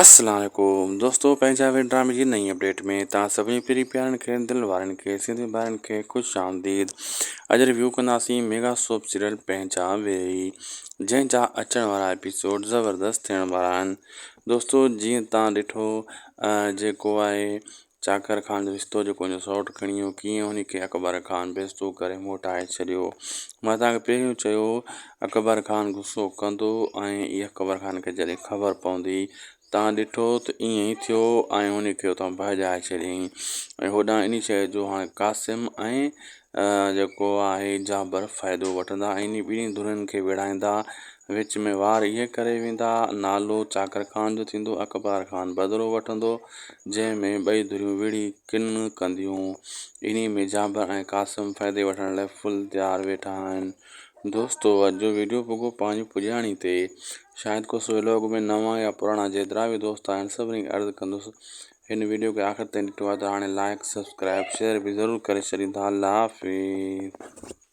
अस्सलाम वालेकुम दोस्तों, पंहिंजा ड्रामे जी नई अपडेट में तव्हां सभिनी प्यारी प्यारनि खे दिलि वारनि खे सिंधी ॿारनि खे ख़ुशि आमदीद। अॼु रिव्यू कंदासीं मेगा सोप सीरियल पंहिंजा वेही, जंहिंजा अचण वारा एपिसोड ज़बरदस्त थियण वारा आहिनि। दोस्तों, जीअं तव्हां ॾिठो जेको आहे चाकर ख़ान जो रिश्तो जेको हुनजो सौटु खणी वियो, कीअं हुनखे अकबर ख़ान बेइज़्ज़तो करे मोटाए छॾियो। मां तव्हांखे पहिरियों चयो अकबर ख़ान गुस्सो कंदो ऐं इहा अकबर ख़ान खे जॾहिं ख़बर पवंदी, तव्हां ॾिठो त ईअं ई थियो ऐं हुनखे उतां भॼाए छॾियईं। ऐं होॾां इन शइ जो हाणे क़ासिम ऐं जेको आहे जाबर फ़ाइदो वठंदा ऐं इन ॿिन्ही धुरनि खे विढ़ाईंदा। विच में वार इहे करे वेंदा, नालो चाकर ख़ान जो थींदो, अकबर ख़ान बदिलो वठंदो, जंहिंमें ॿई धुरियूं विढ़ी किन कंदियूं। इन में जाबर ऐं क़ासिम फ़ाइदे वठण लाइ फुल तयारु वेठा आहिनि। दोस्तों, अॼु जो वीडियो पुॻो पंहिंजी पुॼाणी ते। शायदि को व्लॉग में नवां या पुराणा जेतिरा बि दोस्त आहिनि सभिनी खे अर्ज़ु कंदुसि, हिन वीडियो खे आख़िर ताईं ॾिठो आहे त हाणे लाइक सब्सक्राइब शेयर बि ज़रूरु करे छॾींदा। अल्लाह हाफ़िज़।